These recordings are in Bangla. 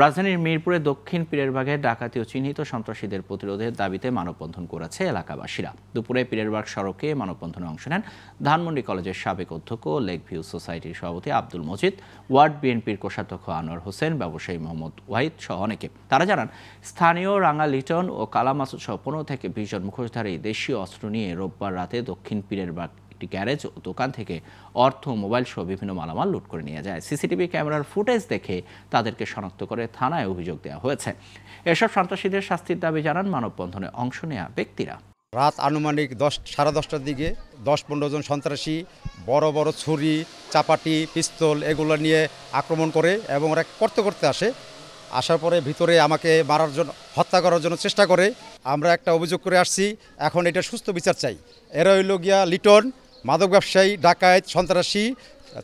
রাজধানীর মিরপুরে দক্ষিণ পীরেরবাগে ডাকাতি ও চিহ্নিত সন্ত্রাসীদের প্রতিরোধের দাবিতে মানববন্ধন করেছে এলাকাবাসীরা। দুপুরে পীরেরবাগ সড়কে মানববন্ধনে অংশ নেন ধানমন্ডি কলেজের সাবেক অধ্যক্ষ ও লেক ভিউ সোসাইটির সভাপতি আব্দুল মজিদ, ওয়ার্ড বিএনপির কোষাধ্যক্ষ আনোয়ার হোসেন, ব্যবসায়ী মোহাম্মদ ওয়াহিদ সহ অনেকে। তারা জানান, স্থানীয় রাঙা লিটন ও কালা মাসুদ সহ 15 থেকে 20 জন মুখোশধারী দেশীয় অস্ত্র নিয়ে রোববার রাতে দক্ষিণ পীরেরবাগ গ্যারেজ ও দোকান থেকে অর্থ, মোবাইল সহ বিভিন্ন মালামাল লুট করে নিয়ে যায়। সিসিটিভি ক্যামেরার ফুটেজ দেখে তাদেরকে শনাক্ত করে থানায় অভিযোগ দেওয়া হয়েছে। এসব সন্ত্রাসীদের শাস্তির দাবি জানান মানববন্ধনে অংশ নেওয়া ব্যক্তিরা। রাত আনুমানিক 10-10:30টার দিকে 10-15 জন সন্ত্রাসী বড় বড় ছুরি, চাপাটি, পিস্তল এগুলো নিয়ে আক্রমণ করে এবং ওরা করতে আসে। আসার পরে ভিতরে আমাকে মারার জন্য, হত্যা করার জন্য চেষ্টা করে। আমরা একটা অভিযোগ করে আসছি, এখন এটা সুস্থ বিচার চাই। এরা হইল গিয়া লিটন, মাদক ব্যবসায়ী, ডাকাত, সন্ত্রাসী,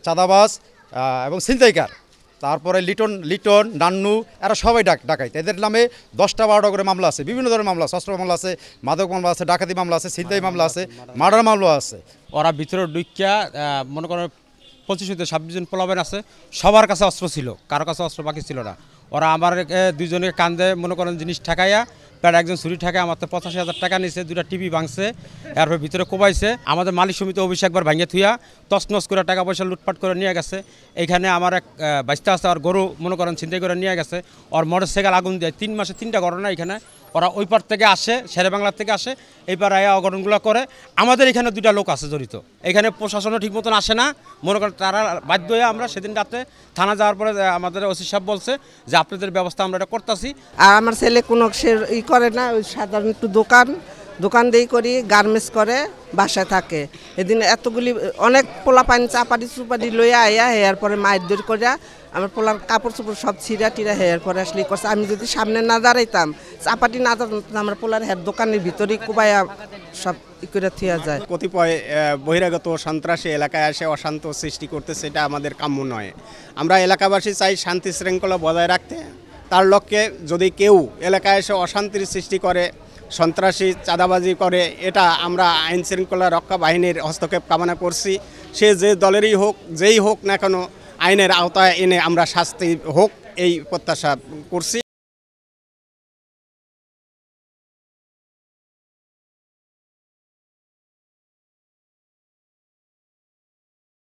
চাঁদাবাজ এবং ছিনতাইকার। তারপরে লিটন, নান্নু, এরা সবাই ডাকাইত। এদের নামে 10টা-12টা করে মামলা আছে, বিভিন্ন ধরনের মামলা আছে। অস্ত্র মামলা আছে, মাদক মামলা আছে, ডাকাতি মামলা আছে, ছিনতাই মামলা আছে, মার্ডার মামলা আছে। ওরা ভিতরে ঢুকিয়া মনে করেন 25-26 জন পোলাবেন আছে, সবার কাছে অস্ত্র ছিল, কারো কাছে অস্ত্র বাকি ছিল না। ওরা আমার দুইজনের কান্দে মনে করেন জিনিস ঠেকাইয়া, প্রায় একজন ছুরি ঠেকায় আমার তো 85,000 টাকা নিছে, 2টা টিভি ভাঙছে, এরপর ভিতরে কোবাইছে। আমাদের মালিক সমিতি অফিসে একবার ভাঙিয়ে থুইয়া তছনছ করে টাকা পয়সা লুটপাট করে নিয়ে গেছে। এইখানে আমার এক বাইস্তা আছে, আর গরু মনে করেন ছিনতাই করে নিয়ে গেছে। ওর মোটরসাইকেল আগুন দেয়। 3 মাসে 3টা ঘটনা এখানে। ওরা ওই পার থেকে আসে, শেরে বাংলার থেকে আসে, এই পার আয়া অঘটনগুলো করে। আমাদের এখানে 2টা লোক আছে জড়িত। এখানে প্রশাসনও ঠিক মতন আসে না, মনে করেন তারা বাধ্য হয়ে আমরা সেদিন রাতে থানা যাওয়ার পরে আমাদের ওসি সাহেব বলছে যে আপনাদের ব্যবস্থা আমরা এটা করতেছি। আর আমার ছেলে কোনো করে না, ওই সাধারণ একটু দোকান দিয়ে করি, গার্মেন্টস করে, বাসায় থাকে। এদিন এতগুলি অনেক পোলা পানি চাপাটি চুপাটি লইয়া আইয়া হেয়ার পরে মায়ের দৌড় করিয়া আমার পোলার কাপড় চোপড় সব ছিঁড়া টিরা হেয়ার পরে আসলে করছে। আমি যদি সামনে না দাঁড়াইতাম, চাপাটি না দাঁড়াতাম, আমার পোলার হেয়ার দোকানের ভিতরেই কুবাইয়া সব করে থিয়া যায়। কতিপয় বহিরাগত সন্ত্রাসী এলাকায় এসে অশান্ত সৃষ্টি করতে, সেটা আমাদের কাম্য নয়। আমরা এলাকাবাসী চাই শান্তি শৃঙ্খলা বজায় রাখতে। তার লক্ষ্যে যদি কেউ এলাকায় এসে অশান্তির সৃষ্টি করে, সন্ত্রাসী চাঁদাবাজি করে, এটা আমরা আইন শৃঙ্খলা রক্ষা বাহিনীর হস্তক্ষেপ কামনা করছি। সে যে দলেরই হোক, যেই হোক না কেন, আইনের আওতায় এনে আমরা শাস্তি হোক এই প্রত্যাশা করছি।